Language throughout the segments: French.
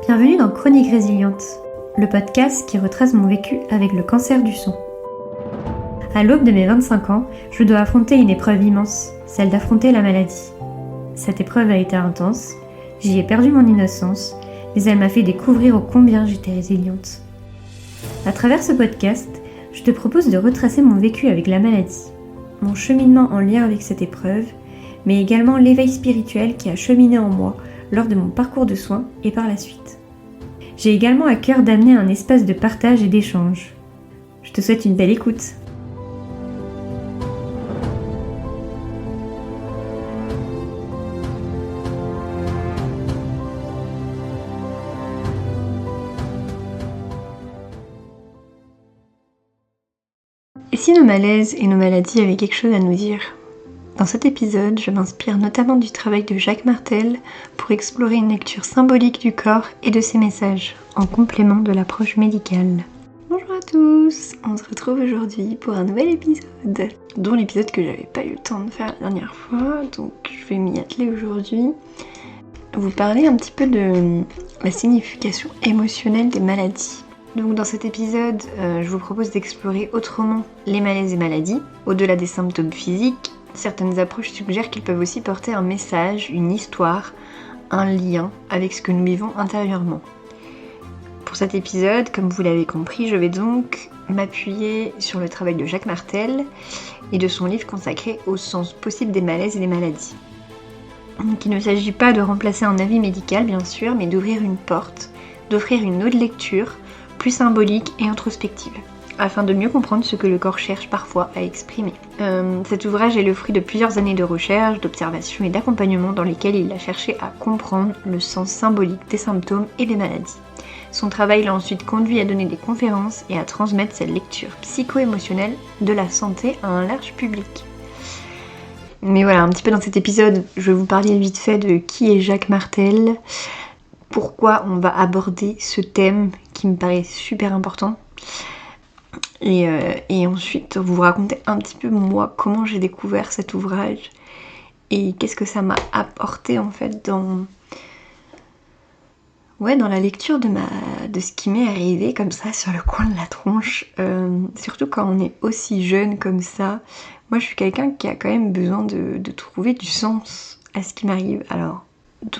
Bienvenue dans Chronique Résiliente, le podcast qui retrace mon vécu avec le cancer du sang. À l'aube de mes 25 ans, je dois affronter une épreuve immense, celle d'affronter la maladie. Cette épreuve a été intense, j'y ai perdu mon innocence, mais elle m'a fait découvrir ô combien j'étais résiliente. À travers ce podcast, je te propose de retracer mon vécu avec la maladie, mon cheminement en lien avec cette épreuve, mais également l'éveil spirituel qui a cheminé en moi lors de mon parcours de soins et par la suite. J'ai également à cœur d'amener un espace de partage et d'échange. Je te souhaite une belle écoute. Et si nos malaises et nos maladies avaient quelque chose à nous dire ? Dans cet épisode, je m'inspire notamment du travail de Jacques Martel pour explorer une lecture symbolique du corps et de ses messages, en complément de l'approche médicale. Bonjour à tous, on se retrouve aujourd'hui pour un nouvel épisode, dont l'épisode que j'avais pas eu le temps de faire la dernière fois, donc je vais m'y atteler aujourd'hui. Vous parler un petit peu de la signification émotionnelle des maladies. Donc dans cet épisode, je vous propose d'explorer autrement les malaises et maladies, au-delà des symptômes physiques. Certaines approches suggèrent qu'ils peuvent aussi porter un message, une histoire, un lien avec ce que nous vivons intérieurement. Pour cet épisode, comme vous l'avez compris, je vais donc m'appuyer sur le travail de Jacques Martel et de son livre consacré au sens possible des malaises et des maladies. Donc il ne s'agit pas de remplacer un avis médical bien sûr, mais d'ouvrir une porte, d'offrir une autre lecture, plus symbolique et introspective, afin de mieux comprendre ce que le corps cherche parfois à exprimer. Cet ouvrage est le fruit de plusieurs années de recherche, d'observation et d'accompagnement dans lesquels il a cherché à comprendre le sens symbolique des symptômes et des maladies. Son travail l'a ensuite conduit à donner des conférences et à transmettre cette lecture psycho-émotionnelle de la santé à un large public. Mais voilà, un petit peu dans cet épisode, je vais vous parler vite fait de qui est Jacques Martel, pourquoi on va aborder ce thème qui me paraît super important. Et ensuite vous raconter un petit peu moi comment j'ai découvert cet ouvrage et qu'est-ce que ça m'a apporté en fait dans la lecture de ce qui m'est arrivé comme ça sur le coin de la tronche, surtout quand on est aussi jeune comme ça. Moi je suis quelqu'un qui a quand même besoin de trouver du sens à ce qui m'arrive. Alors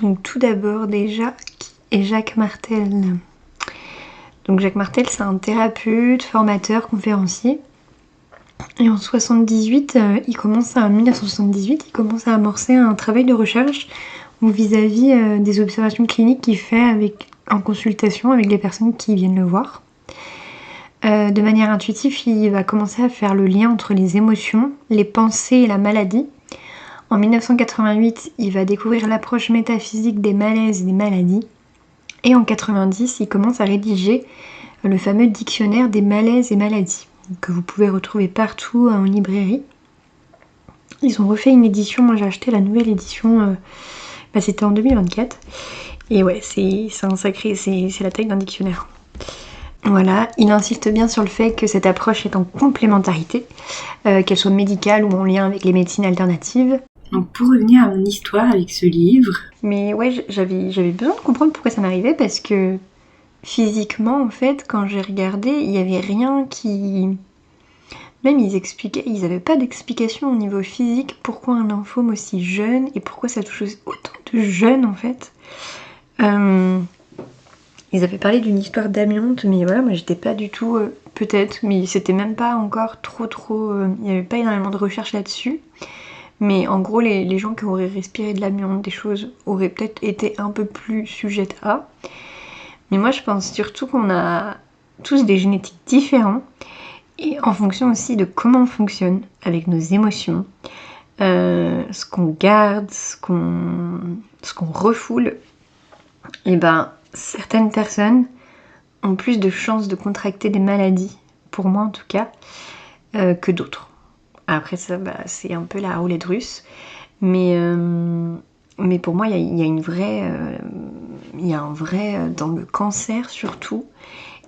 donc tout d'abord déjà, qui est Jacques Martel ? Donc Jacques Martel, c'est un thérapeute, formateur, conférencier. Et en 1978, il commence à amorcer un travail de recherche vis-à-vis des observations cliniques qu'il fait en consultation avec les personnes qui viennent le voir. De manière intuitive, il va commencer à faire le lien entre les émotions, les pensées et la maladie. En 1988, il va découvrir l'approche métaphysique des malaises et des maladies. Et en 90, il commence à rédiger le fameux dictionnaire des malaises et maladies, que vous pouvez retrouver partout en librairie. Ils ont refait une édition, moi j'ai acheté la nouvelle édition, c'était en 2024. Et ouais, c'est un sacré, c'est la taille d'un dictionnaire. Voilà, il insiste bien sur le fait que cette approche est en complémentarité, qu'elle soit médicale ou en lien avec les médecines alternatives. Donc pour revenir à mon histoire avec ce livre... Mais ouais, j'avais besoin de comprendre pourquoi ça m'arrivait, parce que physiquement, en fait, quand j'ai regardé, il n'y avait rien qui... Même ils n'avaient pas d'explication au niveau physique pourquoi un lymphome aussi jeune et pourquoi ça touche autant de jeunes en fait. Ils avaient parlé d'une histoire d'amiante, mais voilà, moi j'étais pas du tout... peut-être, mais c'était même pas encore trop... il n'y avait pas énormément de recherche là-dessus. Mais en gros, les gens qui auraient respiré de l'amiante, des choses, auraient peut-être été un peu plus sujettes à. Mais moi, je pense surtout qu'on a tous des génétiques différents. Et en fonction aussi de comment on fonctionne avec nos émotions, ce qu'on garde, ce qu'on refoule, et ben certaines personnes ont plus de chances de contracter des maladies, pour moi en tout cas, que d'autres. Après ça, c'est un peu la roulette russe, mais pour moi, il y a une vraie, dans le cancer surtout,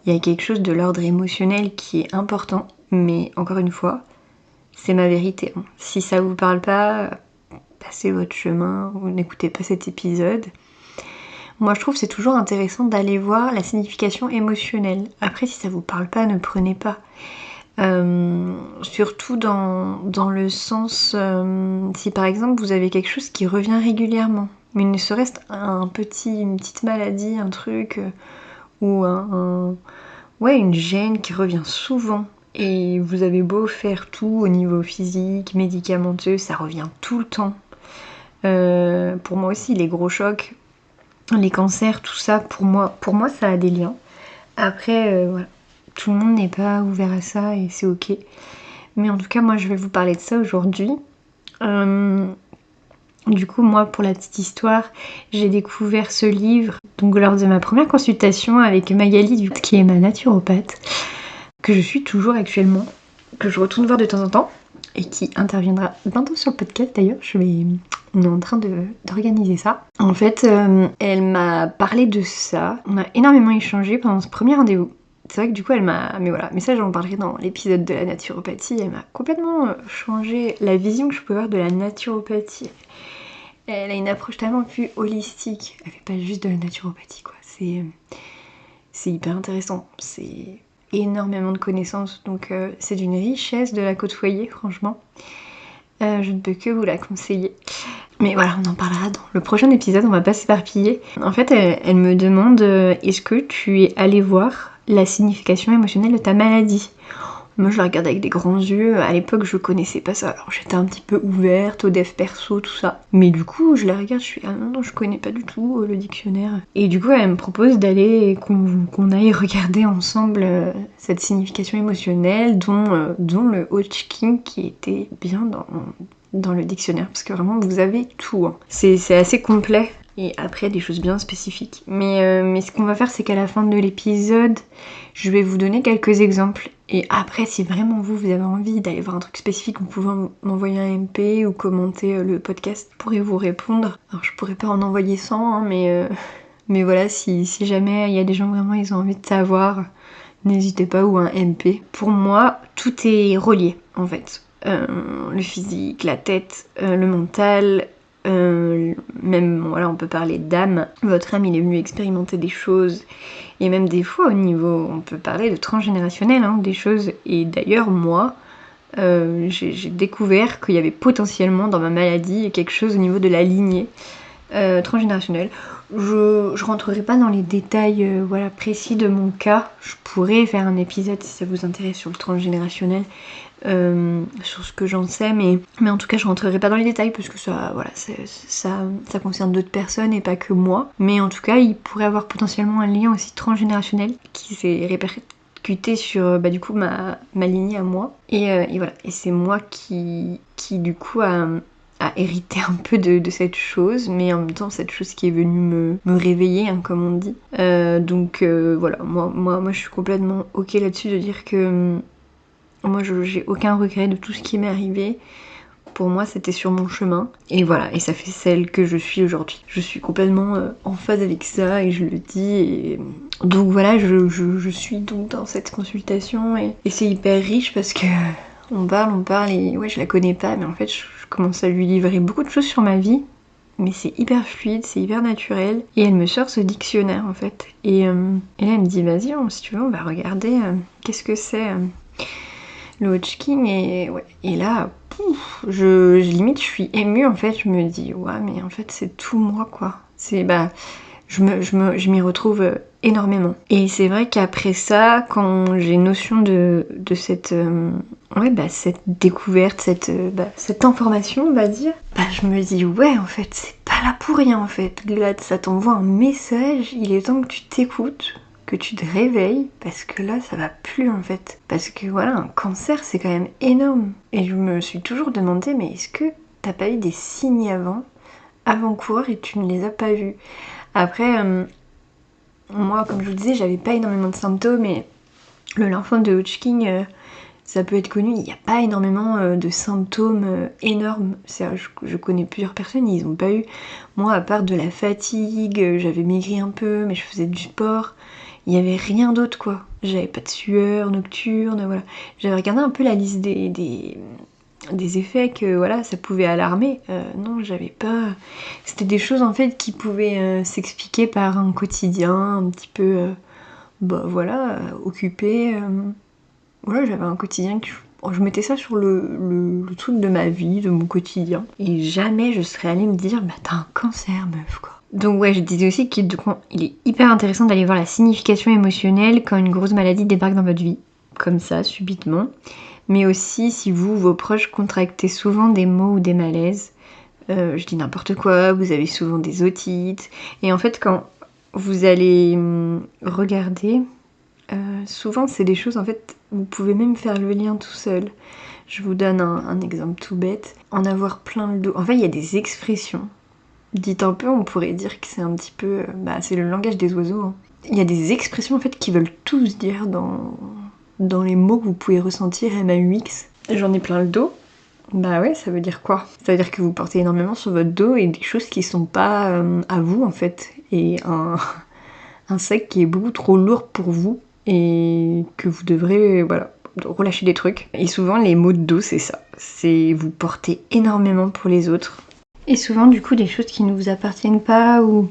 il y a quelque chose de l'ordre émotionnel qui est important, mais encore une fois, c'est ma vérité. Si ça vous parle pas, passez votre chemin, ou n'écoutez pas cet épisode. Moi je trouve que c'est toujours intéressant d'aller voir la signification émotionnelle. Après si ça vous parle pas, ne prenez pas. Surtout dans le sens si par exemple vous avez quelque chose qui revient régulièrement, mais ne serait-ce une petite maladie, un truc ou ouais, une gêne qui revient souvent et vous avez beau faire tout au niveau physique, médicamenteux, ça revient tout le temps. Pour moi aussi les gros chocs, les cancers, tout ça, pour moi ça a des liens. Après voilà, tout le monde n'est pas ouvert à ça et c'est ok. Mais en tout cas moi je vais vous parler de ça aujourd'hui. Du coup moi pour la petite histoire, j'ai découvert ce livre donc lors de ma première consultation avec Magali qui est ma naturopathe, que je suis toujours actuellement, que je retourne voir de temps en temps et qui interviendra bientôt sur le podcast d'ailleurs. On est en train d'organiser ça. En fait, elle m'a parlé de ça. On a énormément échangé pendant ce premier rendez-vous. C'est vrai que du coup, mais voilà, mais ça j'en parlerai dans l'épisode de la naturopathie. Elle m'a complètement changé la vision que je pouvais avoir de la naturopathie. Elle a une approche tellement plus holistique. Elle fait pas juste de la naturopathie, quoi. C'est hyper intéressant. C'est énormément de connaissances. Donc c'est d'une richesse de la côtoyer, franchement. Je ne peux que vous la conseiller. Mais voilà, on en parlera dans le prochain épisode, on va pas s'éparpiller. En fait, elle me demande est-ce que tu es allé voir la signification émotionnelle de ta maladie ? Moi, je la regarde avec des grands yeux. À l'époque, je connaissais pas ça. Alors, j'étais un petit peu ouverte au dev perso, tout ça. Mais du coup, je la regarde, je suis ah non, je connais pas du tout le dictionnaire. Et du coup, elle me propose d'aller qu'on aille regarder ensemble cette signification émotionnelle, dont le Hodgkin qui était bien dans le dictionnaire, parce que vraiment vous avez tout. Hein. C'est assez complet. Et après des choses bien spécifiques. Mais ce qu'on va faire, c'est qu'à la fin de l'épisode, je vais vous donner quelques exemples. Et après, si vraiment vous avez envie d'aller voir un truc spécifique, vous pouvez m'envoyer un MP ou commenter le podcast. Je pourrais vous répondre. Alors je pourrais pas en envoyer 100, hein, mais voilà, si jamais il y a des gens vraiment ils ont envie de savoir, n'hésitez pas, ou un MP. Pour moi, tout est relié en fait. Le physique, la tête, le mental, même voilà, on peut parler d'âme. Votre âme il est venu expérimenter des choses, et même des fois au niveau, on peut parler de transgénérationnel, hein, des choses. Et d'ailleurs moi j'ai découvert qu'il y avait potentiellement dans ma maladie quelque chose au niveau de la lignée transgénérationnelle. Je rentrerai pas dans les détails voilà, précis de mon cas. Je pourrais faire un épisode si ça vous intéresse sur le transgénérationnel, sur ce que j'en sais, mais en tout cas je rentrerai pas dans les détails parce que ça, voilà, ça concerne d'autres personnes et pas que moi. Mais en tout cas il pourrait avoir potentiellement un lien aussi transgénérationnel qui s'est répercuté sur du coup ma lignée à moi. Et voilà, et c'est moi qui du coup a hérité un peu de cette chose, mais en même temps cette chose qui est venue me réveiller, hein, comme on dit. Donc voilà, moi je suis complètement ok là-dessus de dire que moi j'ai aucun regret de tout ce qui m'est arrivé. Pour moi c'était sur mon chemin, et voilà, et ça fait celle que je suis aujourd'hui. Je suis complètement en phase avec ça et je le dis, et donc voilà, je suis donc dans cette consultation, et c'est hyper riche parce que on parle, et ouais, je la connais pas, mais en fait je commence à lui livrer beaucoup de choses sur ma vie, mais c'est hyper fluide, c'est hyper naturel, et elle me sort ce dictionnaire en fait, et là elle me dit vas-y, si tu veux on va regarder qu'est-ce que c'est le Hodgkin, et ouais, et là pouf, limite je suis émue en fait, je me dis ouais, mais en fait c'est tout moi quoi, c'est je m'y retrouve énormément. Et c'est vrai qu'après ça, quand j'ai notion de cette cette découverte, cette information, on va dire, je me dis ouais, en fait c'est pas là pour rien en fait. Là ça t'envoie un message, il est temps que tu t'écoutes, que tu te réveilles, parce que là ça va plus en fait. Parce que voilà, un cancer c'est quand même énorme. Et je me suis toujours demandé, mais est-ce que t'as pas eu des signes avant-coureurs et tu ne les as pas vus? Après, moi, comme je vous le disais, j'avais pas énormément de symptômes, et le lymphome de Hodgkin, ça peut être connu, il n'y a pas énormément de symptômes énormes. Je connais plusieurs personnes, ils ont pas eu. Moi, à part de la fatigue, j'avais maigri un peu, mais je faisais du sport, il y avait rien d'autre quoi. J'avais pas de sueur nocturne, voilà. J'avais regardé un peu la liste des effets que voilà, ça pouvait alarmer. Non, j'avais pas... C'était des choses en fait qui pouvaient s'expliquer par un quotidien un petit peu, occupé. Voilà, j'avais un quotidien que je mettais ça sur le truc de ma vie, de mon quotidien. Et jamais je serais allée me dire, bah t'as un cancer, meuf, quoi. Donc ouais, je disais aussi qu'il est hyper intéressant d'aller voir la signification émotionnelle quand une grosse maladie débarque dans votre vie. Comme ça, subitement. Mais aussi si vous, vos proches, contractez souvent des maux ou des malaises. Je dis n'importe quoi, vous avez souvent des otites. Et en fait, quand vous allez regarder, souvent c'est des choses, en fait, vous pouvez même faire le lien tout seul. Je vous donne un exemple tout bête. En avoir plein le dos. En fait, il y a des expressions. Dites un peu, on pourrait dire que c'est un petit peu... c'est le langage des oiseaux. Hein. Il y a des expressions, en fait, qui veulent tous dire dans les mots que vous pouvez ressentir MAUX. J'en ai plein le dos. Bah ouais, ça veut dire quoi? Ça veut dire que vous portez énormément sur votre dos et des choses qui sont pas à vous en fait. Et un sac qui est beaucoup trop lourd pour vous et que vous devrez relâcher des trucs. Et souvent les mots de dos c'est ça. C'est vous portez énormément pour les autres. Et souvent du coup des choses qui ne vous appartiennent pas ou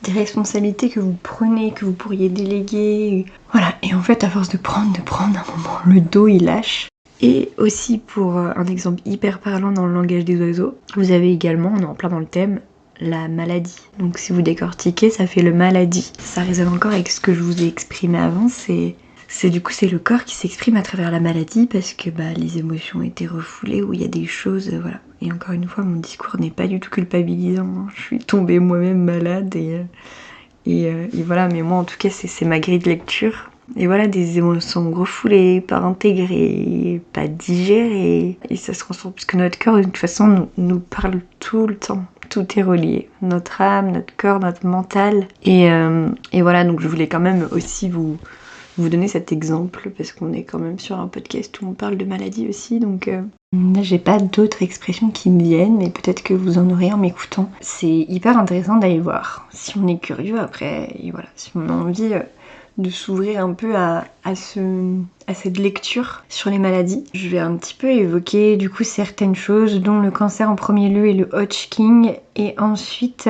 des responsabilités que vous prenez, que vous pourriez déléguer. Voilà, et en fait à force de prendre, à un moment le dos il lâche. Et aussi pour un exemple hyper parlant dans le langage des oiseaux, vous avez également, on est en plein dans le thème, la maladie. Donc si vous décortiquez, ça fait le maladie. Ça résonne encore avec ce que je vous ai exprimé avant, c'est le corps qui s'exprime à travers la maladie parce que les émotions ont été refoulées ou il y a des choses, voilà. Et encore une fois, mon discours n'est pas du tout culpabilisant, hein. Je suis tombée moi-même malade et voilà, mais moi en tout cas c'est ma grille de lecture. Et voilà, des émotions refoulées, pas intégrées, pas digérées. Et ça se transforme, puisque notre corps, de toute façon, nous parle tout le temps. Tout est relié. Notre âme, notre corps, notre mental. Et voilà, donc je voulais quand même aussi vous donner cet exemple, parce qu'on est quand même sur un podcast où on parle de maladie aussi. Donc là, j'ai pas d'autres expressions qui me viennent, mais peut-être que vous en aurez en m'écoutant. C'est hyper intéressant d'aller voir. Si on est curieux après, et voilà, si on a envie... de s'ouvrir un peu à cette lecture sur les maladies. Je vais un petit peu évoquer du coup certaines choses, dont le cancer en premier lieu et le Hodgkin. Et ensuite,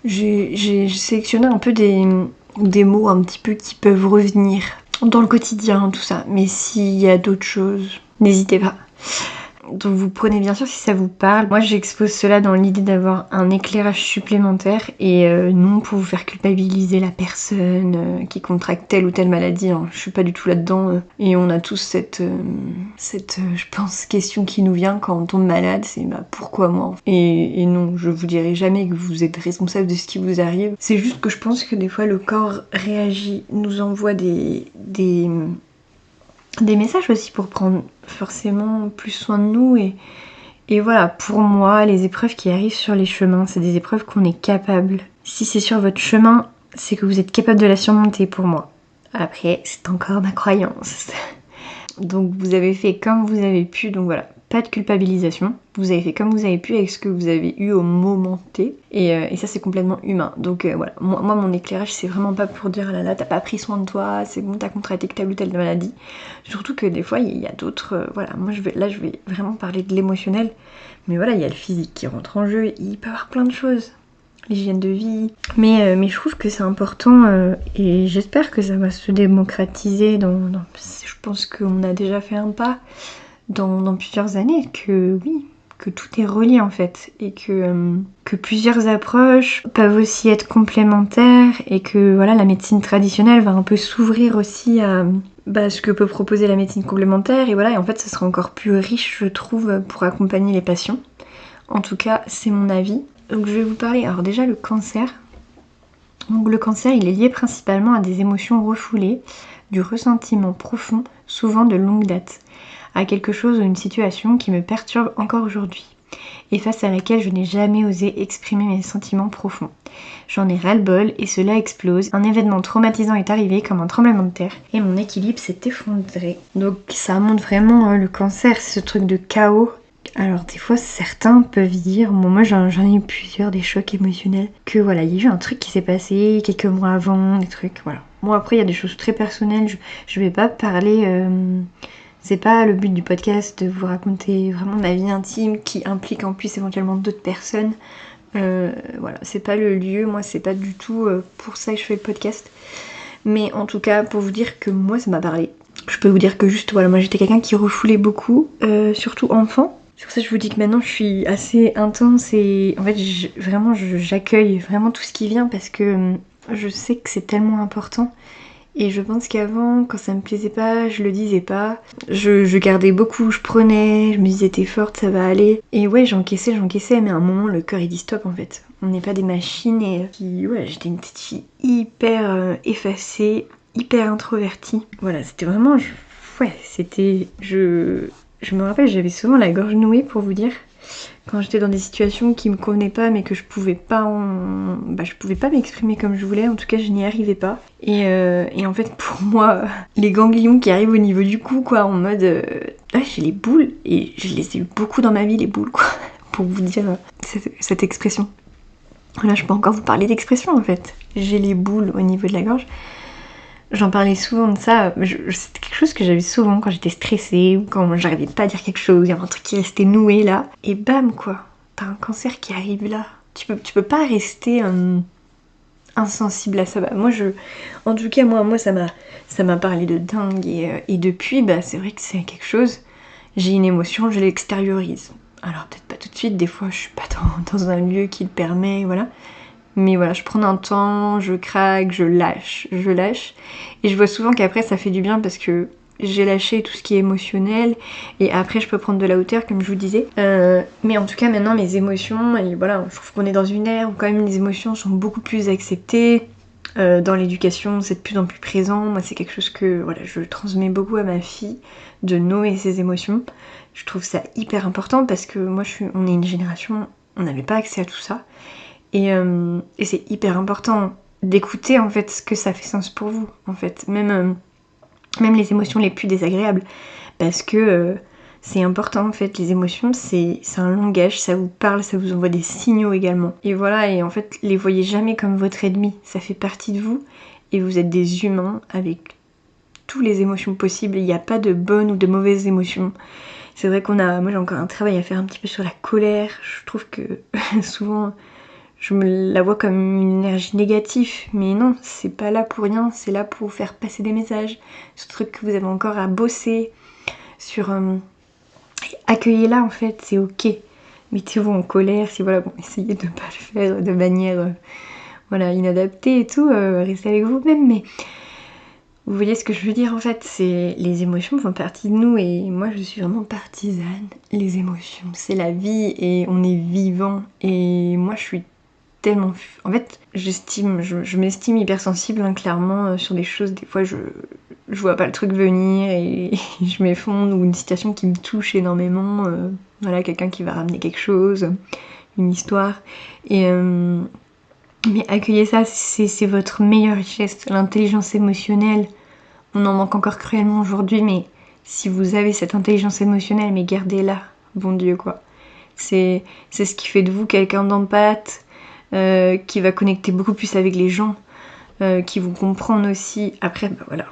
j'ai sélectionné un peu des mots un petit peu qui peuvent revenir dans le quotidien, tout ça. Mais s'il y a d'autres choses, n'hésitez pas. Donc vous prenez bien sûr si ça vous parle. Moi j'expose cela dans l'idée d'avoir un éclairage supplémentaire et non pour vous faire culpabiliser la personne qui contracte telle ou telle maladie. Hein. Je suis pas du tout là-dedans. Et on a tous cette je pense, question qui nous vient quand on tombe malade, c'est pourquoi moi? Et non, je vous dirai jamais que vous êtes responsable de ce qui vous arrive. C'est juste que je pense que des fois le corps réagit, nous envoie des messages aussi pour prendre forcément plus soin de nous et voilà, pour moi, les épreuves qui arrivent sur les chemins, c'est des épreuves qu'on est capable. Si c'est sur votre chemin, c'est que vous êtes capable de la surmonter pour moi. Après, c'est encore ma croyance. Donc vous avez fait comme vous avez pu, donc voilà, pas de culpabilisation. Vous avez fait comme vous avez pu avec ce que vous avez eu au moment T. Et ça c'est complètement humain. Donc voilà, moi mon éclairage c'est vraiment pas pour dire ah là là t'as pas pris soin de toi, c'est bon t'as contracté telle ou telle maladie. Surtout que des fois il y a d'autres, voilà, moi je vais vraiment parler de l'émotionnel. Mais voilà, il y a le physique qui rentre en jeu, il peut y avoir plein de choses. L'hygiène de vie. Mais je trouve que c'est important et j'espère que ça va se démocratiser je pense qu'on a déjà fait un pas dans plusieurs années, que oui, que tout est relié en fait et que plusieurs approches peuvent aussi être complémentaires et que voilà, la médecine traditionnelle va un peu s'ouvrir aussi à ce que peut proposer la médecine complémentaire et voilà, et en fait ça sera encore plus riche je trouve pour accompagner les patients. En tout cas, c'est mon avis. Donc je vais vous parler, alors déjà le cancer. Donc le cancer, il est lié principalement à des émotions refoulées, du ressentiment profond, souvent de longue date, à quelque chose ou une situation qui me perturbe encore aujourd'hui, et face à laquelle je n'ai jamais osé exprimer mes sentiments profonds. J'en ai ras-le-bol et cela explose. Un événement traumatisant est arrivé comme un tremblement de terre et mon équilibre s'est effondré. Donc ça montre vraiment le cancer, c'est ce truc de chaos. Alors des fois certains peuvent dire, moi j'en ai eu plusieurs des chocs émotionnels, que voilà, il y a eu un truc qui s'est passé quelques mois avant, des trucs, voilà. Moi après il y a des choses très personnelles, je vais pas parler C'est pas le but du podcast de vous raconter vraiment ma vie intime qui implique en plus éventuellement d'autres personnes. Voilà, c'est pas le lieu, moi c'est pas du tout pour ça que je fais le podcast. Mais en tout cas, pour vous dire que moi ça m'a parlé. Je peux vous dire que juste, voilà, moi j'étais quelqu'un qui refoulait beaucoup, surtout enfant. C'est pour ça que je vous dis que maintenant je suis assez intense et en fait j'accueille vraiment tout ce qui vient parce que je sais que c'est tellement important. Et je pense qu'avant, quand ça me plaisait pas, je le disais pas. Je gardais beaucoup, je prenais, je me disais t'es forte, ça va aller. Et ouais, j'encaissais, mais à un moment le cœur il dit stop en fait. On n'est pas des machines et puis ouais, j'étais une petite fille hyper effacée, hyper introvertie. Voilà, c'était vraiment... Ouais, c'était... Je me rappelle, j'avais souvent la gorge nouée pour vous dire. Quand j'étais dans des situations qui me convenaient pas mais que je pouvais pas je pouvais pas m'exprimer comme je voulais, en tout cas je n'y arrivais pas. Et en fait pour moi, les ganglions qui arrivent au niveau du cou quoi, en mode j'ai les boules, et je les ai eu beaucoup dans ma vie les boules quoi, pour vous dire cette expression. Là je peux encore vous parler d'expression en fait. J'ai les boules au niveau de la gorge. J'en parlais souvent de ça, c'était quelque chose que j'avais souvent quand j'étais stressée ou quand j'arrivais pas à dire quelque chose, il y avait un truc qui restait noué là, et bam quoi, t'as un cancer qui arrive là. Tu peux pas rester insensible à ça. En tout cas moi ça m'a parlé de dingue et depuis c'est vrai que c'est quelque chose, j'ai une émotion, je l'extériorise. Alors peut-être pas tout de suite, des fois je suis pas dans un lieu qui le permet, voilà. Mais voilà, je prends un temps, je craque, je lâche. Et je vois souvent qu'après ça fait du bien parce que j'ai lâché tout ce qui est émotionnel et après je peux prendre de la hauteur comme je vous disais. Mais en tout cas maintenant mes émotions, et voilà, je trouve qu'on est dans une ère où quand même les émotions sont beaucoup plus acceptées. Dans l'éducation c'est de plus en plus présent. Moi c'est quelque chose que voilà, je transmets beaucoup à ma fille, de nommer ses émotions. Je trouve ça hyper important parce que moi on est une génération, on n'avait pas accès à tout ça. Et c'est hyper important d'écouter en fait ce que ça fait sens pour vous, en fait, même les émotions les plus désagréables, parce que c'est important en fait, les émotions c'est un langage, ça vous parle, ça vous envoie des signaux également. Et voilà, et en fait les voyez jamais comme votre ennemi, ça fait partie de vous et vous êtes des humains avec toutes les émotions possibles, il n'y a pas de bonnes ou de mauvaises émotions. C'est vrai moi j'ai encore un travail à faire un petit peu sur la colère, je trouve que souvent... Je me la vois comme une énergie négative, mais non, c'est pas là pour rien, c'est là pour faire passer des messages, sur des trucs que vous avez encore à bosser, sur... accueillez-la en fait, c'est ok. Mettez-vous en colère, si voilà, bon, essayez de pas le faire de manière voilà, inadaptée et tout, restez avec vous-même, mais vous voyez ce que je veux dire en fait, c'est les émotions font partie de nous et moi je suis vraiment partisane. Les émotions, c'est la vie et on est vivant et moi je suis tellement... En fait, je m'estime hypersensible, hein, clairement, sur des choses, des fois je vois pas le truc venir et je m'effondre, ou une situation qui me touche énormément, voilà, quelqu'un qui va ramener quelque chose, une histoire, et... mais accueillez ça, c'est votre meilleure richesse, l'intelligence émotionnelle. On en manque encore cruellement aujourd'hui, mais si vous avez cette intelligence émotionnelle, mais gardez-la, bon Dieu quoi. C'est ce qui fait de vous quelqu'un d'empathe, qui va connecter beaucoup plus avec les gens, qui vous comprennent aussi. Après, voilà,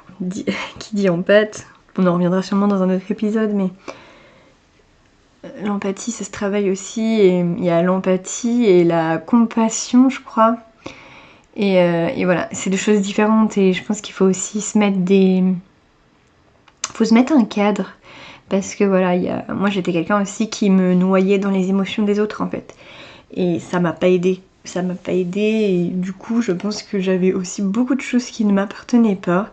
qui dit empathe, on en reviendra sûrement dans un autre épisode, mais l'empathie, ça se travaille aussi, et il y a l'empathie et la compassion, je crois. Et voilà, c'est deux choses différentes, et je pense qu'il faut aussi se mettre faut se mettre un cadre. Parce que voilà, moi j'étais quelqu'un aussi qui me noyait dans les émotions des autres en fait. Et ça m'a pas aidé. Et du coup je pense que j'avais aussi beaucoup de choses qui ne m'appartenaient pas.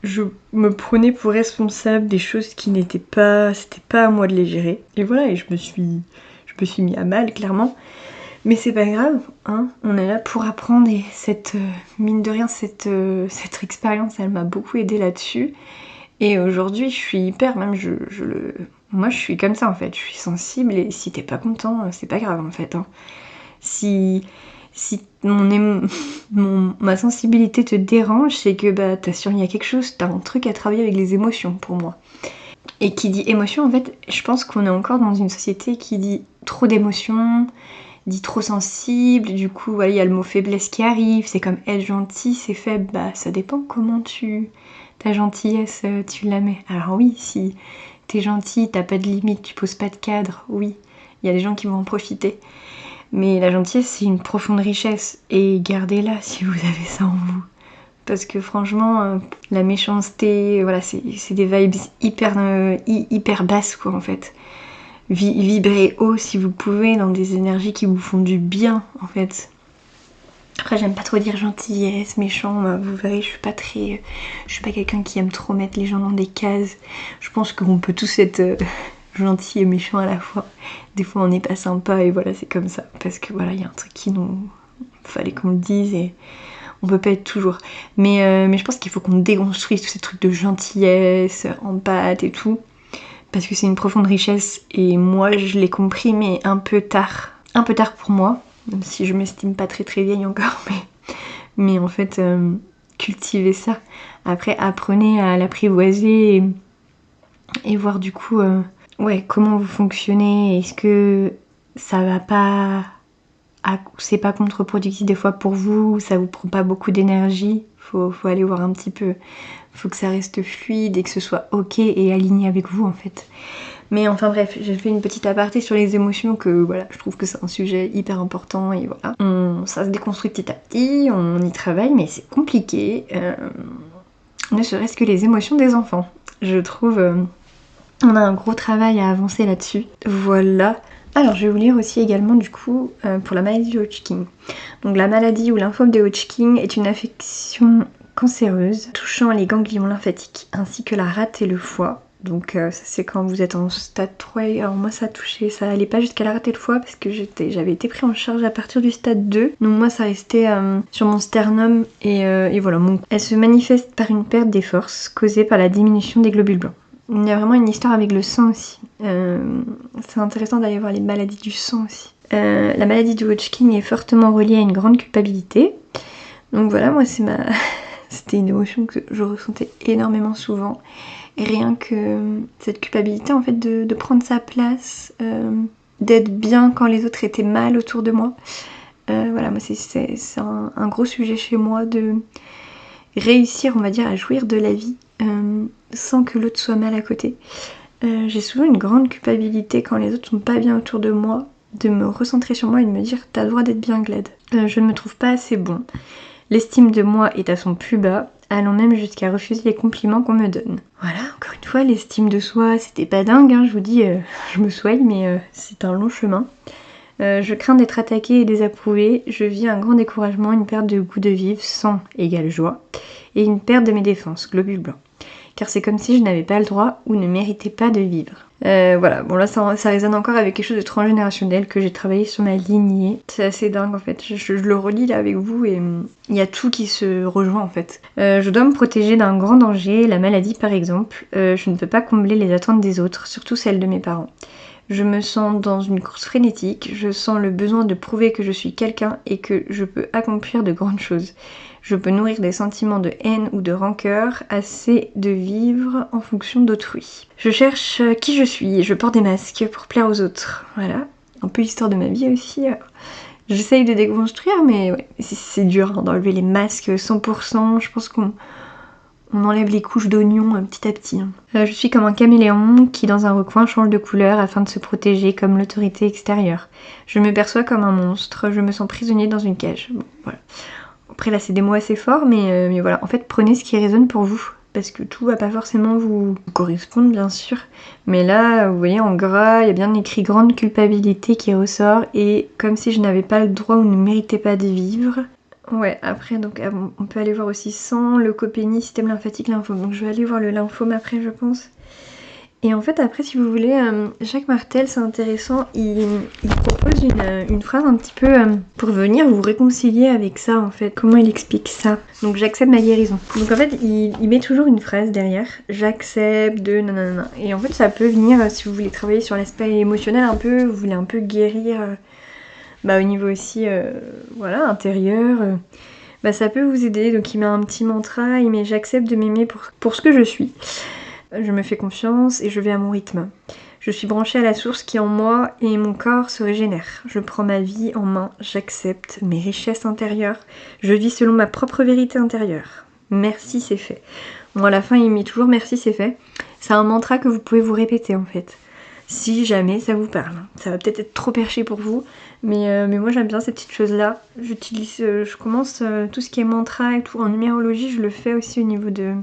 Je me prenais pour responsable des choses qui n'étaient pas... C'était pas à moi de les gérer. Et voilà, et je me suis mis à mal clairement. Mais c'est pas grave, hein, on est là pour apprendre et mine de rien, cette expérience, elle m'a beaucoup aidée là-dessus. Et aujourd'hui, je suis hyper, même moi je suis comme ça en fait, je suis sensible et si t'es pas content, c'est pas grave en fait. Hein. Si ma sensibilité te dérange, c'est que t'as sûr il y a quelque chose, t'as un truc à travailler avec les émotions pour moi. Et qui dit émotion, en fait, je pense qu'on est encore dans une société qui dit trop d'émotions, dit trop sensible, du coup voilà, il y a le mot faiblesse qui arrive, c'est comme être gentil, c'est faible, ça dépend comment t'as ta gentillesse, tu la mets. Alors oui, si t'es gentil, t'as pas de limite, tu poses pas de cadre, oui, il y a des gens qui vont en profiter. Mais la gentillesse, c'est une profonde richesse, et gardez-la si vous avez ça en vous. Parce que franchement, la méchanceté, voilà, c'est des vibes hyper basses, quoi, en fait. Vibrez haut si vous pouvez, dans des énergies qui vous font du bien, en fait. Après, j'aime pas trop dire gentillesse, méchant, vous verrez, je suis pas quelqu'un qui aime trop mettre les gens dans des cases. Je pense qu'on peut tous être gentils et méchants à la fois. Des fois, on n'est pas sympa, et voilà, c'est comme ça. Parce que voilà, il y a un truc qui nous... fallait qu'on le dise, et on peut pas être toujours. Mais je pense qu'il faut qu'on déconstruise tous ces trucs de gentillesse, empathe et tout. Parce que c'est une profonde richesse, et moi je l'ai compris, mais un peu tard. Un peu tard pour moi, même si je m'estime pas très vieille encore, mais en fait, cultivez ça. Après, apprenez à l'apprivoiser, et voir du coup, ouais, comment vous fonctionnez, est-ce que ça va pas... c'est pas contre-productif des fois pour vous, ça vous prend pas beaucoup d'énergie, faut aller voir un petit peu, faut que ça reste fluide et que ce soit ok et aligné avec vous en fait. Mais enfin bref, j'ai fait une petite aparté sur les émotions, que voilà, je trouve que c'est un sujet hyper important, et voilà. Ça se déconstruit petit à petit, on y travaille, mais c'est compliqué, ne serait-ce que les émotions des enfants. Je trouve, on a un gros travail à avancer là-dessus. Voilà. Alors je vais vous lire aussi également du coup pour la maladie de Hodgkin. Donc la maladie ou lymphome de Hodgkin est une affection cancéreuse touchant les ganglions lymphatiques ainsi que la rate et le foie. Donc ça c'est quand vous êtes en stade 3. Alors moi ça a touché, ça allait pas jusqu'à la rate et le foie parce que j'avais été pris en charge à partir du stade 2. Donc moi ça restait sur mon sternum, et voilà. Elle se manifeste par une perte des forces causée par la diminution des globules blancs. Il y a vraiment une histoire avec le sang aussi. C'est intéressant d'aller voir les maladies du sang aussi. La maladie de Hodgkin est fortement reliée à une grande culpabilité. Donc voilà, moi c'était une émotion que je ressentais énormément souvent. Et rien que cette culpabilité en fait de prendre sa place, d'être bien quand les autres étaient mal autour de moi. Voilà, moi c'est un gros sujet chez moi, de réussir, on va dire, à jouir de la vie sans que l'autre soit mal à côté. J'ai souvent une grande culpabilité quand les autres sont pas bien autour de moi, de me recentrer sur moi et de me dire t'as le droit d'être bien Glad. Je ne me trouve pas assez bon. L'estime de moi est à son plus bas, allant même jusqu'à refuser les compliments qu'on me donne. Voilà, encore une fois, l'estime de soi, c'était pas dingue, hein, je vous dis, je me soigne, mais c'est un long chemin. Je crains d'être attaquée et désapprouvée, je vis un grand découragement, une perte de goût de vivre, sang égale joie, et une perte de mes défenses, globules blancs. Car c'est comme si je n'avais pas le droit ou ne méritais pas de vivre. Voilà, bon là ça résonne encore avec quelque chose de transgénérationnel que j'ai travaillé sur ma lignée. C'est assez dingue en fait, je le relis là avec vous, et il y a tout qui se rejoint en fait. Je dois me protéger d'un grand danger, la maladie par exemple. Je ne peux pas combler les attentes des autres, surtout celles de mes parents. Je me sens dans une course frénétique, je sens le besoin de prouver que je suis quelqu'un et que je peux accomplir de grandes choses. Je peux nourrir des sentiments de haine ou de rancœur, assez de vivre en fonction d'autrui. Je cherche qui je suis, je porte des masques pour plaire aux autres. Voilà, un peu l'histoire de ma vie aussi. J'essaye de déconstruire, mais ouais, c'est dur hein, d'enlever les masques 100%. Je pense qu'on enlève les couches d'oignons petit à petit. Je suis comme un caméléon qui dans un recoin change de couleur afin de se protéger comme l'autorité extérieure. Je me perçois comme un monstre, je me sens prisonnier dans une cage. Bon, voilà. Après là c'est des mots assez forts, mais voilà, en fait prenez ce qui résonne pour vous, parce que tout va pas forcément vous correspondre bien sûr, mais là vous voyez en gras il y a bien écrit grande culpabilité qui ressort, et comme si je n'avais pas le droit ou ne méritais pas de vivre. Ouais, après donc on peut aller voir aussi sang, leucopénie, système lymphatique, lymphome, donc je vais aller voir le lymphome après je pense. Et en fait après si vous voulez, Jacques Martel c'est intéressant, il propose une phrase un petit peu pour venir vous réconcilier avec ça en fait. Comment il explique ça? Donc j'accepte ma guérison. Donc en fait il met toujours une phrase derrière, j'accepte de nanana. Et en fait ça peut venir si vous voulez travailler sur l'aspect émotionnel un peu, vous voulez un peu guérir au niveau aussi voilà intérieur. Ça peut vous aider, donc il met un petit mantra, il met j'accepte de m'aimer pour ce que je suis. Je me fais confiance et je vais à mon rythme. Je suis branchée à la source qui est en moi et mon corps se régénère. Je prends ma vie en main, j'accepte mes richesses intérieures. Je vis selon ma propre vérité intérieure. Merci c'est fait. Bon à la fin il met toujours merci c'est fait. C'est un mantra que vous pouvez vous répéter en fait. Si jamais ça vous parle. Ça va peut-être être trop perché pour vous, mais moi j'aime bien ces petites choses-là. J'utilise, je commence tout ce qui est mantra et tout en numérologie, je le fais aussi au niveau de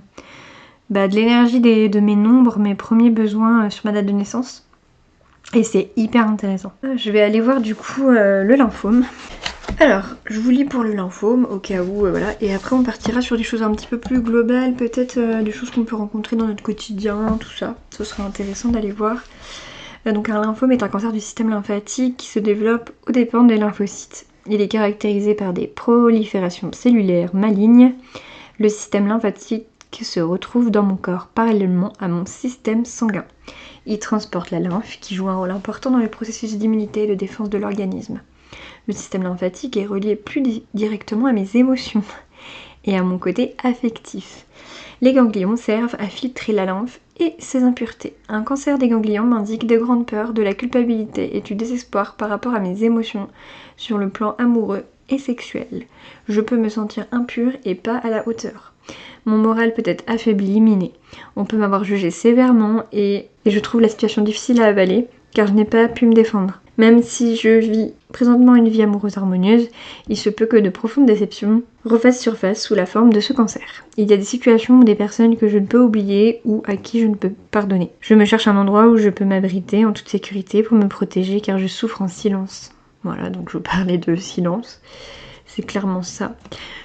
l'énergie de mes nombres, mes premiers besoins sur ma date de naissance. Et c'est hyper intéressant. Je vais aller voir du coup le lymphome. Alors, je vous lis pour le lymphome, au cas où, voilà. Et après on partira sur des choses un petit peu plus globales, peut-être des choses qu'on peut rencontrer dans notre quotidien, tout ça. Ce sera intéressant d'aller voir. Donc un lymphome est un cancer du système lymphatique qui se développe aux dépens des lymphocytes. Il est caractérisé par des proliférations cellulaires malignes. Le système lymphatique se retrouve dans mon corps parallèlement à mon système sanguin. Il transporte la lymphe qui joue un rôle important dans le processus d'immunité et de défense de l'organisme. Le système lymphatique est relié plus directement à mes émotions et à mon côté affectif. Les ganglions servent à filtrer la lymphe et ses impuretés. Un cancer des ganglions m'indique de grandes peurs, de la culpabilité et du désespoir par rapport à mes émotions sur le plan amoureux et sexuel. Je peux me sentir impure et pas à la hauteur. Mon moral peut être affaibli, miné. On peut m'avoir jugé sévèrement et je trouve la situation difficile à avaler car je n'ai pas pu me défendre. Même si je vis présentement une vie amoureuse harmonieuse, il se peut que de profondes déceptions refassent surface sous la forme de ce cancer. Il y a des situations ou des personnes que je ne peux oublier ou à qui je ne peux pardonner. Je me cherche un endroit où je peux m'abriter en toute sécurité pour me protéger car je souffre en silence. Voilà, donc je vous parlais de silence. C'est clairement ça.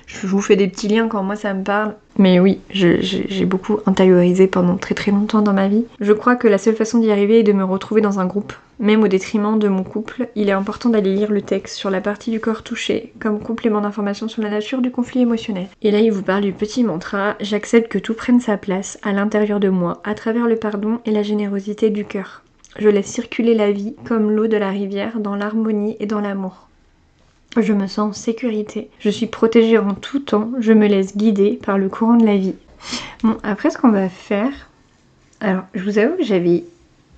Je vous fais des petits liens quand moi ça me parle. Mais oui, j'ai beaucoup intériorisé pendant très très longtemps dans ma vie. Je crois que la seule façon d'y arriver est de me retrouver dans un groupe. Même au détriment de mon couple, il est important d'aller lire le texte sur la partie du corps touchée, comme complément d'information sur la nature du conflit émotionnel. Et là, il vous parle du petit mantra « J'accepte que tout prenne sa place à l'intérieur de moi, à travers le pardon et la générosité du cœur. Je laisse circuler la vie comme l'eau de la rivière, dans l'harmonie et dans l'amour. Je me sens en sécurité. Je suis protégée en tout temps. Je me laisse guider par le courant de la vie. » Bon, après ce qu'on va faire... Alors, je vous avoue que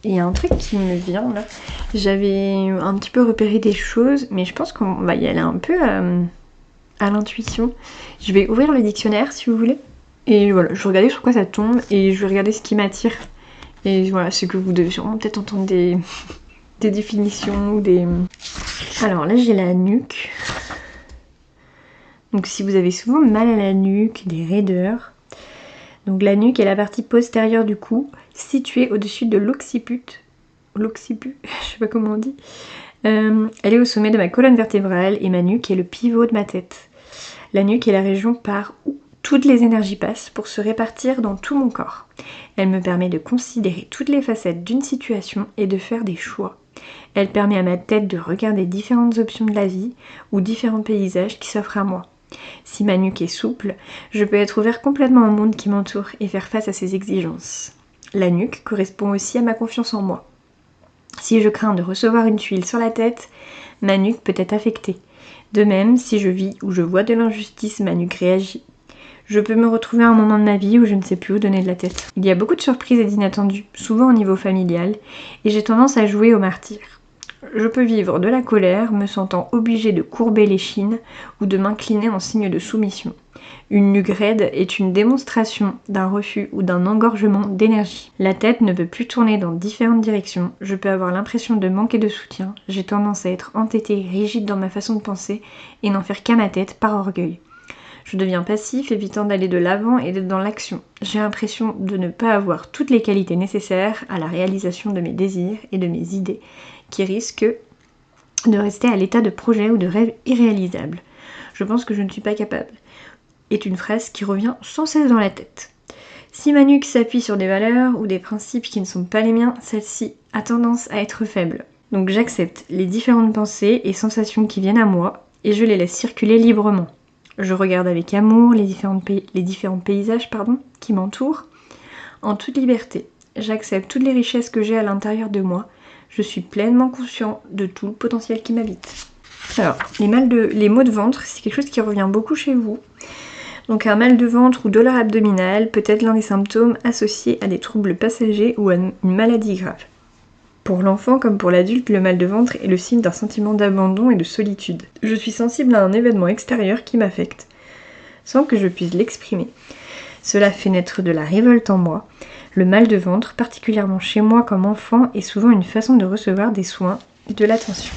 il y a un truc qui me vient là. J'avais un petit peu repéré des choses, mais je pense qu'on va y aller un peu à l'intuition. Je vais ouvrir le dictionnaire si vous voulez. Et voilà, je vais regarder sur quoi ça tombe et je vais regarder ce qui m'attire. Et voilà, c'est que vous devez sûrement peut-être entendre des définitions ou des... Alors là j'ai la nuque. Donc si vous avez souvent mal à la nuque, des raideurs. Donc la nuque est la partie postérieure du cou, située au-dessus de l'occiput. L'occiput, je sais pas comment on dit. Elle est au sommet de ma colonne vertébrale et ma nuque est le pivot de ma tête. La nuque est la région par où toutes les énergies passent pour se répartir dans tout mon corps. Elle me permet de considérer toutes les facettes d'une situation et de faire des choix. Elle permet à ma tête de regarder différentes options de la vie ou différents paysages qui s'offrent à moi. Si ma nuque est souple, je peux être ouvert complètement au monde qui m'entoure et faire face à ses exigences. La nuque correspond aussi à ma confiance en moi. Si je crains de recevoir une tuile sur la tête, ma nuque peut être affectée. De même, si je vis ou je vois de l'injustice, ma nuque réagit. Je peux me retrouver à un moment de ma vie où je ne sais plus où donner de la tête. Il y a beaucoup de surprises et d'inattendus, souvent au niveau familial, et j'ai tendance à jouer au martyr. Je peux vivre de la colère, me sentant obligée de courber l'échine ou de m'incliner en signe de soumission. Une nuque raide est une démonstration d'un refus ou d'un engorgement d'énergie. La tête ne peut plus tourner dans différentes directions, je peux avoir l'impression de manquer de soutien, j'ai tendance à être entêtée, rigide dans ma façon de penser et n'en faire qu'à ma tête par orgueil. Je deviens passif, évitant d'aller de l'avant et d'être dans l'action. J'ai l'impression de ne pas avoir toutes les qualités nécessaires à la réalisation de mes désirs et de mes idées, qui risquent de rester à l'état de projet ou de rêve irréalisable. Je pense que je ne suis pas capable. Est une phrase qui revient sans cesse dans la tête. Si ma nuque s'appuie sur des valeurs ou des principes qui ne sont pas les miens, celle-ci a tendance à être faible. Donc j'accepte les différentes pensées et sensations qui viennent à moi et je les laisse circuler librement. Je regarde avec amour les différents paysages qui m'entourent en toute liberté. J'accepte toutes les richesses que j'ai à l'intérieur de moi. Je suis pleinement conscient de tout le potentiel qui m'habite. Alors, les maux de ventre, c'est quelque chose qui revient beaucoup chez vous. Donc un mal de ventre ou douleur abdominale peut être l'un des symptômes associés à des troubles passagers ou à une maladie grave. Pour l'enfant comme pour l'adulte, le mal de ventre est le signe d'un sentiment d'abandon et de solitude. Je suis sensible à un événement extérieur qui m'affecte. sans que je puisse l'exprimer. Cela fait naître de la révolte en moi. Le mal de ventre, particulièrement chez moi comme enfant, est souvent une façon de recevoir des soins et de l'attention.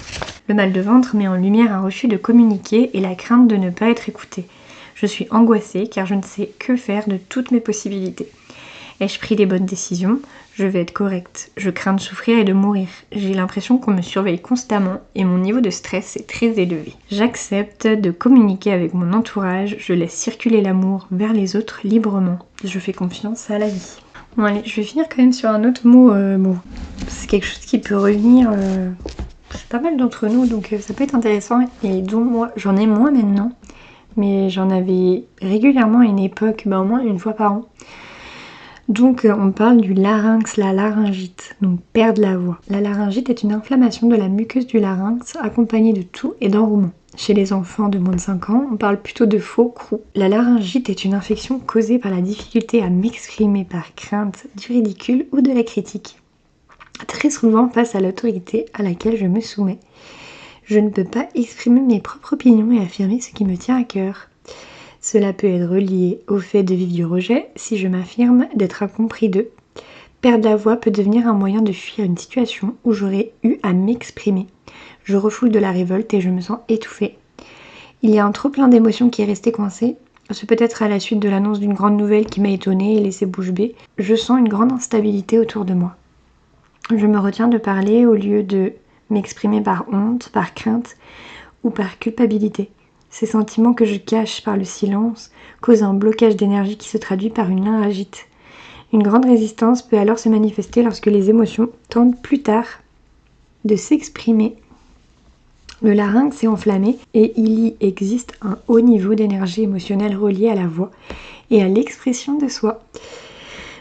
Le mal de ventre met en lumière un refus de communiquer et la crainte de ne pas être écoutée. Je suis angoissée car je ne sais que faire de toutes mes possibilités. Ai-je pris les bonnes décisions ? Je vais être correcte. Je crains de souffrir et de mourir. J'ai l'impression qu'on me surveille constamment et mon niveau de stress est très élevé. J'accepte de communiquer avec mon entourage. Je laisse circuler l'amour vers les autres librement. Je fais confiance à la vie. Bon allez, je vais finir quand même sur un autre mot. C'est quelque chose qui peut revenir chez pas mal d'entre nous, donc ça peut être intéressant. Et dont moi, j'en ai moins maintenant, mais j'en avais régulièrement à une époque, au moins une fois par an. Donc on parle du larynx, la laryngite, donc perdre la voix. La laryngite est une inflammation de la muqueuse du larynx accompagnée de toux et d'enrouement. Chez les enfants de moins de 5 ans, on parle plutôt de faux croûs. La laryngite est une infection causée par la difficulté à m'exprimer par crainte du ridicule ou de la critique. Très souvent face à l'autorité à laquelle je me soumets. Je ne peux pas exprimer mes propres opinions et affirmer ce qui me tient à cœur. Cela peut être relié au fait de vivre du rejet, si je m'affirme, d'être incompris d'eux. Perdre la voix peut devenir un moyen de fuir une situation où j'aurais eu à m'exprimer. Je refoule de la révolte et je me sens étouffée. Il y a un trop plein d'émotions qui est resté coincé. Ce peut être à la suite de l'annonce d'une grande nouvelle qui m'a étonnée et laissé bouche bée. Je sens une grande instabilité autour de moi. Je me retiens de parler au lieu de m'exprimer par honte, par crainte ou par culpabilité. Ces sentiments que je cache par le silence causent un blocage d'énergie qui se traduit par une laryngite. Une grande résistance peut alors se manifester lorsque les émotions tentent plus tard de s'exprimer. Le larynx est enflammé et il y existe un haut niveau d'énergie émotionnelle relié à la voix et à l'expression de soi.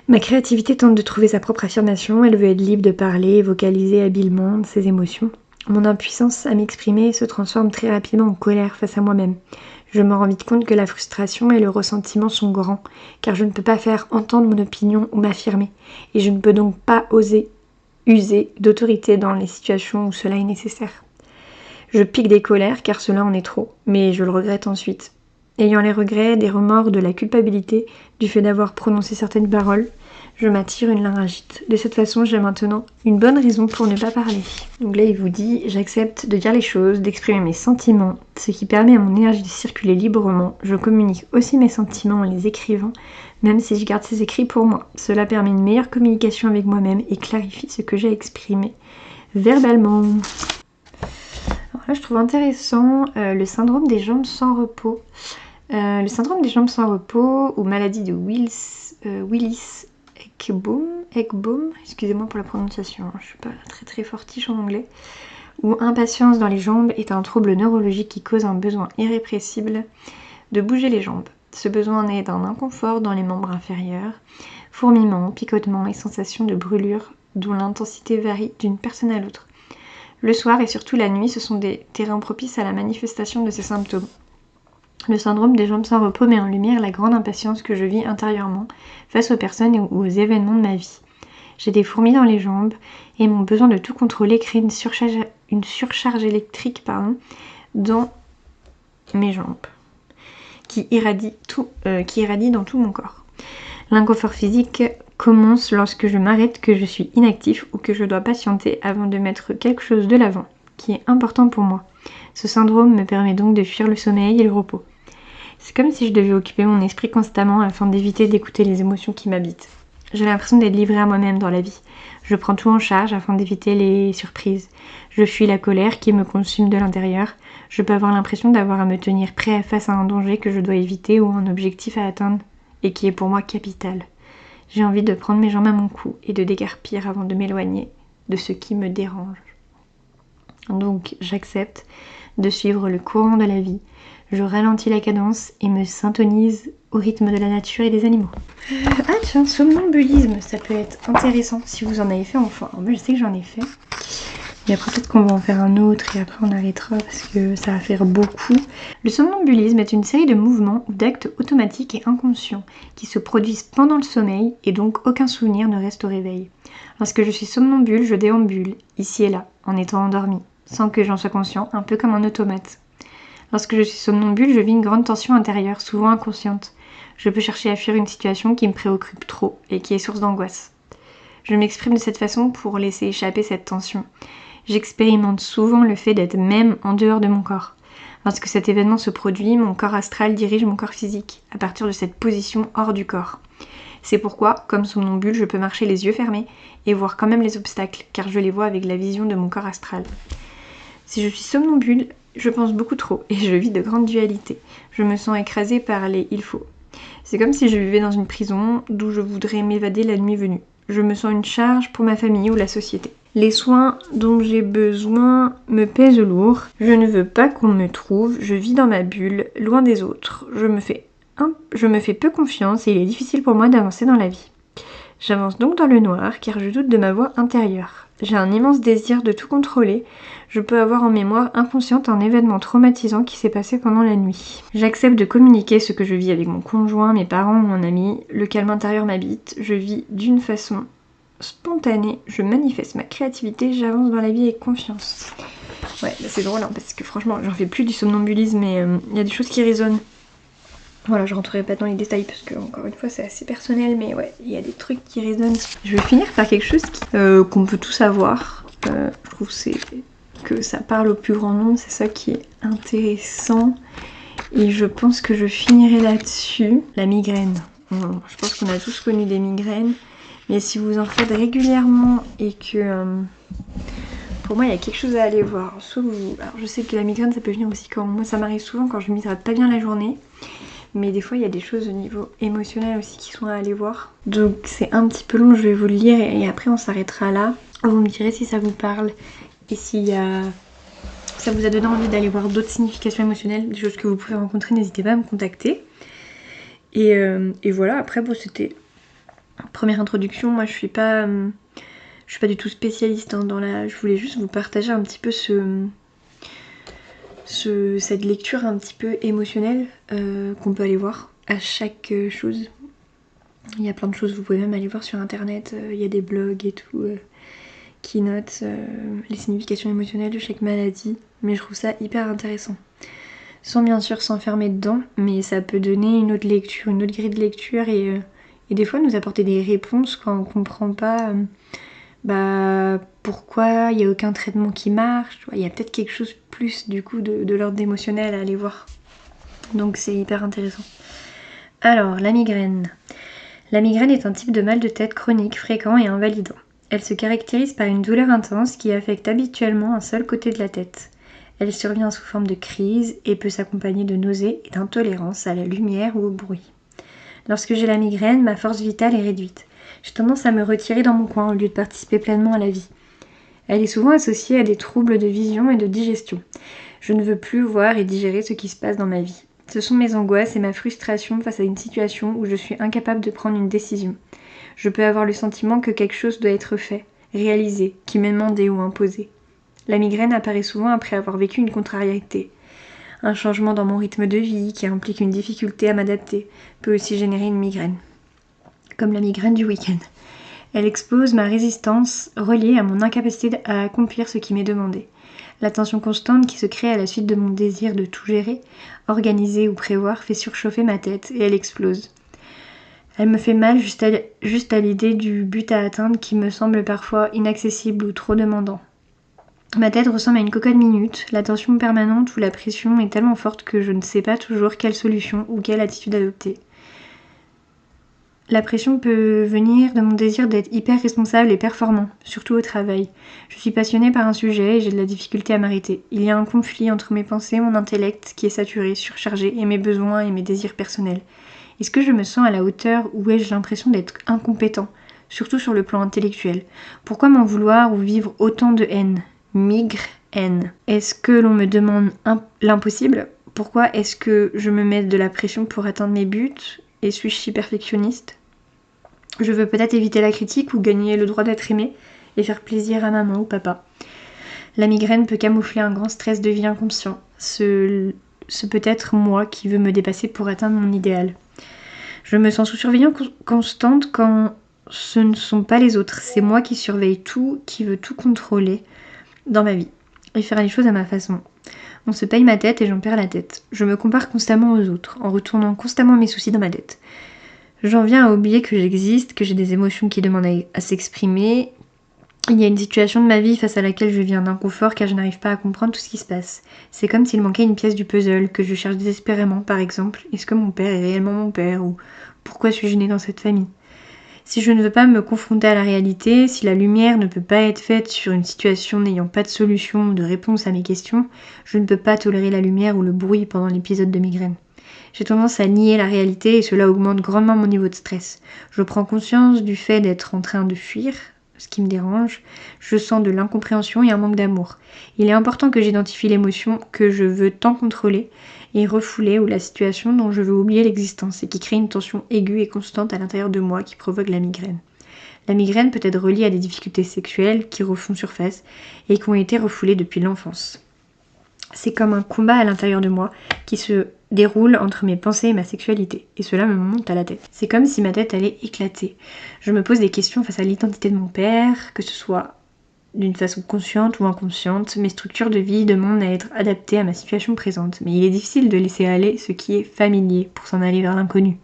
Ma créativité tente de trouver sa propre affirmation, elle veut être libre de parler et vocaliser habilement ses émotions. Mon impuissance à m'exprimer se transforme très rapidement en colère face à moi-même. Je me rends vite compte que la frustration et le ressentiment sont grands, car je ne peux pas faire entendre mon opinion ou m'affirmer, et je ne peux donc pas oser user d'autorité dans les situations où cela est nécessaire. Je pique des colères car cela en est trop, mais je le regrette ensuite. Ayant les regrets, des remords, de la culpabilité, du fait d'avoir prononcé certaines paroles, je m'attire une laryngite. De cette façon, j'ai maintenant une bonne raison pour ne pas parler. Donc là, il vous dit, j'accepte de dire les choses, d'exprimer mes sentiments, ce qui permet à mon énergie de circuler librement. Je communique aussi mes sentiments en les écrivant, même si je garde ces écrits pour moi. Cela permet une meilleure communication avec moi-même et clarifie ce que j'ai exprimé verbalement. Alors là, je trouve intéressant le syndrome des jambes sans repos. Le syndrome des jambes sans repos ou maladie de Willis-Ekbom, excusez-moi pour la prononciation, je suis pas très fortiche en anglais, ou impatience dans les jambes est un trouble neurologique qui cause un besoin irrépressible de bouger les jambes. Ce besoin naît d'un inconfort dans les membres inférieurs, fourmillements, picotements et sensations de brûlure dont l'intensité varie d'une personne à l'autre. Le soir et surtout la nuit, ce sont des terrains propices à la manifestation de ces symptômes. Le syndrome des jambes sans repos met en lumière la grande impatience que je vis intérieurement face aux personnes ou aux événements de ma vie. J'ai des fourmis dans les jambes et mon besoin de tout contrôler crée une surcharge électrique dans mes jambes qui irradie dans tout mon corps. L'inconfort physique commence lorsque je m'arrête, que je suis inactif ou que je dois patienter avant de mettre quelque chose de l'avant, qui est important pour moi. Ce syndrome me permet donc de fuir le sommeil et le repos. C'est comme si je devais occuper mon esprit constamment afin d'éviter d'écouter les émotions qui m'habitent. J'ai l'impression d'être livrée à moi-même dans la vie. Je prends tout en charge afin d'éviter les surprises. Je fuis la colère qui me consume de l'intérieur. Je peux avoir l'impression d'avoir à me tenir prêt face à un danger que je dois éviter ou un objectif à atteindre et qui est pour moi capital. J'ai envie de prendre mes jambes à mon cou et de déguerpir avant de m'éloigner de ce qui me dérange. Donc j'accepte de suivre le courant de la vie. Je ralentis la cadence et me syntonise au rythme de la nature et des animaux. Ah tiens, somnambulisme, ça peut être intéressant si vous en avez fait enfant. Alors, moi je sais que j'en ai fait. Et après peut-être qu'on va en faire un autre et après on arrêtera parce que ça va faire beaucoup. Le somnambulisme est une série de mouvements ou d'actes automatiques et inconscients qui se produisent pendant le sommeil et donc aucun souvenir ne reste au réveil. Lorsque je suis somnambule, je déambule, ici et là, en étant endormie, sans que j'en sois conscient, un peu comme un automate. Lorsque je suis somnambule, je vis une grande tension intérieure, souvent inconsciente. Je peux chercher à fuir une situation qui me préoccupe trop et qui est source d'angoisse. Je m'exprime de cette façon pour laisser échapper cette tension. J'expérimente souvent le fait d'être même en dehors de mon corps. Lorsque cet événement se produit, mon corps astral dirige mon corps physique, à partir de cette position hors du corps. C'est pourquoi, comme somnambule, je peux marcher les yeux fermés et voir quand même les obstacles, car je les vois avec la vision de mon corps astral. Si je suis somnambule, je pense beaucoup trop et je vis de grandes dualités. Je me sens écrasée par les « il faut ». C'est comme si je vivais dans une prison d'où je voudrais m'évader la nuit venue. Je me sens une charge pour ma famille ou la société. Les soins dont j'ai besoin me pèsent lourd. Je ne veux pas qu'on me trouve. Je vis dans ma bulle, loin des autres. Je me fais peu confiance et il est difficile pour moi d'avancer dans la vie. J'avance donc dans le noir car je doute de ma voix intérieure. J'ai un immense désir de tout contrôler. Je peux avoir en mémoire inconsciente un événement traumatisant qui s'est passé pendant la nuit. J'accepte de communiquer ce que je vis avec mon conjoint, mes parents ou mon ami. Le calme intérieur m'habite. Je vis d'une façon spontanée. Je manifeste ma créativité. J'avance dans la vie avec confiance. Ouais, bah c'est drôle hein, parce que franchement, j'en fais plus du somnambulisme mais il y a des choses qui résonnent. Voilà, je rentrerai pas dans les détails parce que, encore une fois, c'est assez personnel, mais ouais, il y a des trucs qui résonnent. Je vais finir par quelque chose qu'on peut tous avoir. Je trouve que ça parle au plus grand nombre, c'est ça qui est intéressant. Et je pense que je finirai là-dessus. La migraine. Je pense qu'on a tous connu des migraines, mais si vous en faites régulièrement et que... pour moi, il y a quelque chose à aller voir. Soit vous... Alors, je sais que la migraine, ça peut venir aussi quand... Moi, ça m'arrive souvent quand je m'hydrate pas bien la journée. Mais des fois, il y a des choses au niveau émotionnel aussi qui sont à aller voir. Donc c'est un petit peu long, je vais vous le lire et après on s'arrêtera là. Vous me direz si ça vous parle et si ça vous a donné envie d'aller voir d'autres significations émotionnelles, des choses que vous pouvez rencontrer, n'hésitez pas à me contacter. Et voilà, après bon, c'était une première introduction. Moi je suis pas du tout spécialiste hein, je voulais juste vous partager un petit peu cette lecture un petit peu émotionnelle qu'on peut aller voir à chaque chose. Il y a plein de choses, vous pouvez même aller voir sur internet, il y a des blogs et tout qui notent les significations émotionnelles de chaque maladie, mais je trouve ça hyper intéressant. Sans bien sûr s'enfermer dedans, mais ça peut donner une autre lecture, une autre grille de lecture et des fois nous apporter des réponses quand on comprend pas pourquoi il n'y a aucun traitement qui marche. Il y a peut-être quelque chose plus du coup de l'ordre émotionnel à aller voir. Donc c'est hyper intéressant. Alors, la migraine. La migraine est un type de mal de tête chronique, fréquent et invalidant. Elle se caractérise par une douleur intense qui affecte habituellement un seul côté de la tête. Elle survient sous forme de crise et peut s'accompagner de nausées et d'intolérance à la lumière ou au bruit. Lorsque j'ai la migraine, ma force vitale est réduite. J'ai tendance à me retirer dans mon coin au lieu de participer pleinement à la vie. Elle est souvent associée à des troubles de vision et de digestion. Je ne veux plus voir et digérer ce qui se passe dans ma vie. Ce sont mes angoisses et ma frustration face à une situation où je suis incapable de prendre une décision. Je peux avoir le sentiment que quelque chose doit être fait, réalisé, qui m'est demandé ou imposé. La migraine apparaît souvent après avoir vécu une contrariété. Un changement dans mon rythme de vie qui implique une difficulté à m'adapter peut aussi générer une migraine. Comme la migraine du week-end. Elle expose ma résistance reliée à mon incapacité à accomplir ce qui m'est demandé. La tension constante qui se crée à la suite de mon désir de tout gérer, organiser ou prévoir fait surchauffer ma tête et elle explose. Elle me fait mal juste à l'idée du but à atteindre qui me semble parfois inaccessible ou trop demandant. Ma tête ressemble à une cocotte minute, la tension permanente ou la pression est tellement forte que je ne sais pas toujours quelle solution ou quelle attitude adopter. La pression peut venir de mon désir d'être hyper responsable et performant, surtout au travail. Je suis passionnée par un sujet et j'ai de la difficulté à m'arrêter. Il y a un conflit entre mes pensées, mon intellect qui est saturé, surchargé, et mes besoins et mes désirs personnels. Est-ce que je me sens à la hauteur ou ai-je l'impression d'être incompétent, surtout sur le plan intellectuel? Pourquoi m'en vouloir ou vivre autant de haine? Haine. Est-ce que l'on me demande l'impossible? Pourquoi est-ce que je me mets de la pression pour atteindre mes buts? Et suis-je si perfectionniste? Je veux peut-être éviter la critique ou gagner le droit d'être aimé et faire plaisir à maman ou papa. La migraine peut camoufler un grand stress de vie inconscient. Ce peut être moi qui veux me dépasser pour atteindre mon idéal. Je me sens sous surveillance constante quand ce ne sont pas les autres. C'est moi qui surveille tout, qui veut tout contrôler dans ma vie et faire les choses à ma façon. On se paye ma tête et j'en perds la tête. Je me compare constamment aux autres, en retournant constamment mes soucis dans ma tête. J'en viens à oublier que j'existe, que j'ai des émotions qui demandent à s'exprimer. Il y a une situation de ma vie face à laquelle je vis un inconfort car je n'arrive pas à comprendre tout ce qui se passe. C'est comme s'il manquait une pièce du puzzle, que je cherche désespérément par exemple. Est-ce que mon père est réellement mon père ou pourquoi suis-je née dans cette famille ? Si je ne veux pas me confronter à la réalité, si la lumière ne peut pas être faite sur une situation n'ayant pas de solution ou de réponse à mes questions, je ne peux pas tolérer la lumière ou le bruit pendant l'épisode de migraine. J'ai tendance à nier la réalité et cela augmente grandement mon niveau de stress. Je prends conscience du fait d'être en train de fuir, ce qui me dérange. Je sens de l'incompréhension et un manque d'amour. Il est important que j'identifie l'émotion que je veux tant contrôler et refouler ou la situation dont je veux oublier l'existence et qui crée une tension aiguë et constante à l'intérieur de moi qui provoque la migraine. La migraine peut être reliée à des difficultés sexuelles qui refont surface et qui ont été refoulées depuis l'enfance. C'est comme un combat à l'intérieur de moi qui se déroule entre mes pensées et ma sexualité. Et cela me monte à la tête. C'est comme si ma tête allait éclater. Je me pose des questions face à l'identité de mon père, que ce soit d'une façon consciente ou inconsciente. Mes structures de vie demandent à être adaptées à ma situation présente. Mais il est difficile de laisser aller ce qui est familier pour s'en aller vers l'inconnu.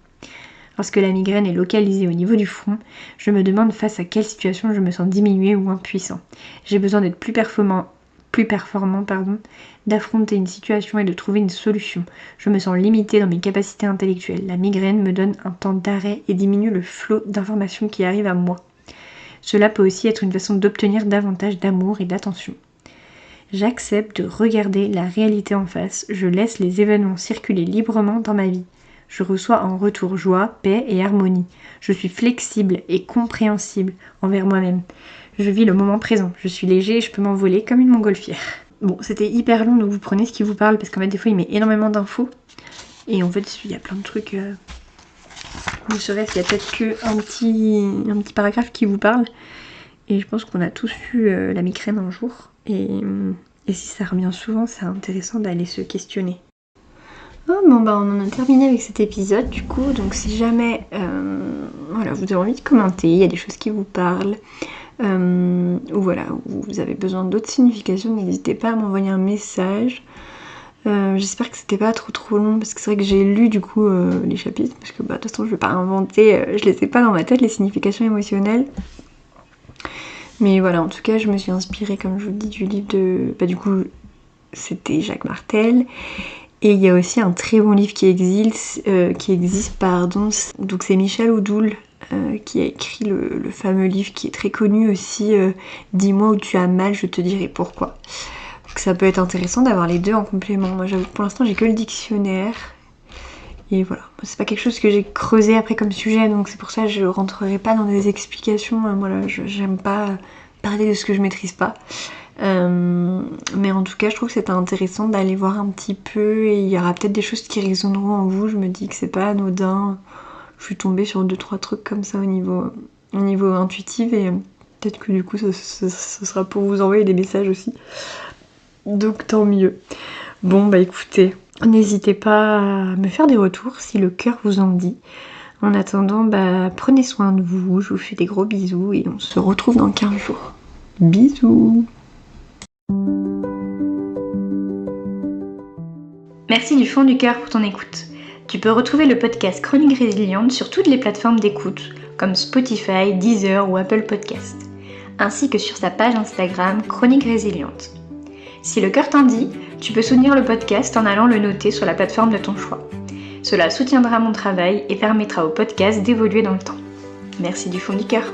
Lorsque la migraine est localisée au niveau du front, je me demande face à quelle situation je me sens diminuée ou impuissant. J'ai besoin d'être plus performant, d'affronter une situation et de trouver une solution. Je me sens limitée dans mes capacités intellectuelles. La migraine me donne un temps d'arrêt et diminue le flot d'informations qui arrivent à moi. Cela peut aussi être une façon d'obtenir davantage d'amour et d'attention. J'accepte de regarder la réalité en face. Je laisse les événements circuler librement dans ma vie. Je reçois en retour joie, paix et harmonie. Je suis flexible et compréhensible envers moi-même. Je vis le moment présent. Je suis léger et je peux m'envoler comme une montgolfière. Bon, c'était hyper long, donc vous prenez ce qui vous parle parce qu'en fait, des fois, il met énormément d'infos. Et en fait, il y a plein de trucs. Vous saurez s'il y a peut-être qu'un petit paragraphe qui vous parle. Et je pense qu'on a tous eu la migraine un jour. Et si ça revient souvent, c'est intéressant d'aller se questionner. Oh, bon bah on en a terminé avec cet épisode du coup. Donc si jamais vous avez envie de commenter, il y a des choses qui vous parlent. Ou voilà, vous avez besoin d'autres significations, n'hésitez pas à m'envoyer un message. J'espère que c'était pas trop long parce que c'est vrai que j'ai lu du coup les chapitres parce que de toute façon je vais pas inventer, je les ai pas dans ma tête les significations émotionnelles. Mais voilà, en tout cas je me suis inspirée comme je vous le dis du livre de... du coup c'était Jacques Martel. Et il y a aussi un très bon livre qui existe, donc c'est Michel Oudoul qui a écrit le fameux livre qui est très connu aussi, Dis-moi où tu as mal, je te dirai pourquoi. Donc ça peut être intéressant d'avoir les deux en complément. Moi j'avoue pour l'instant j'ai que le dictionnaire. Et voilà, c'est pas quelque chose que j'ai creusé après comme sujet, donc c'est pour ça que je rentrerai pas dans des explications. J'aime pas parler de ce que je maîtrise pas. Mais en tout cas je trouve que c'était intéressant d'aller voir un petit peu et il y aura peut-être des choses qui résonneront en vous. Je me dis que c'est pas anodin. Je suis tombée sur 2-3 trucs comme ça au niveau intuitif et peut-être que du coup ce sera pour vous envoyer des messages aussi. Donc tant mieux. Bon bah écoutez, n'hésitez pas à me faire des retours si le cœur vous en dit. En attendant, prenez soin de vous, je vous fais des gros bisous et on se retrouve dans 15 jours. Bisous. Merci du fond du cœur pour ton écoute. Tu peux retrouver le podcast Chronique Résiliente sur toutes les plateformes d'écoute, comme Spotify, Deezer ou Apple Podcast, ainsi que sur sa page Instagram Chronique Résiliente. Si le cœur t'en dit, tu peux soutenir le podcast en allant le noter sur la plateforme de ton choix. Cela soutiendra mon travail et permettra au podcast d'évoluer dans le temps. Merci du fond du cœur.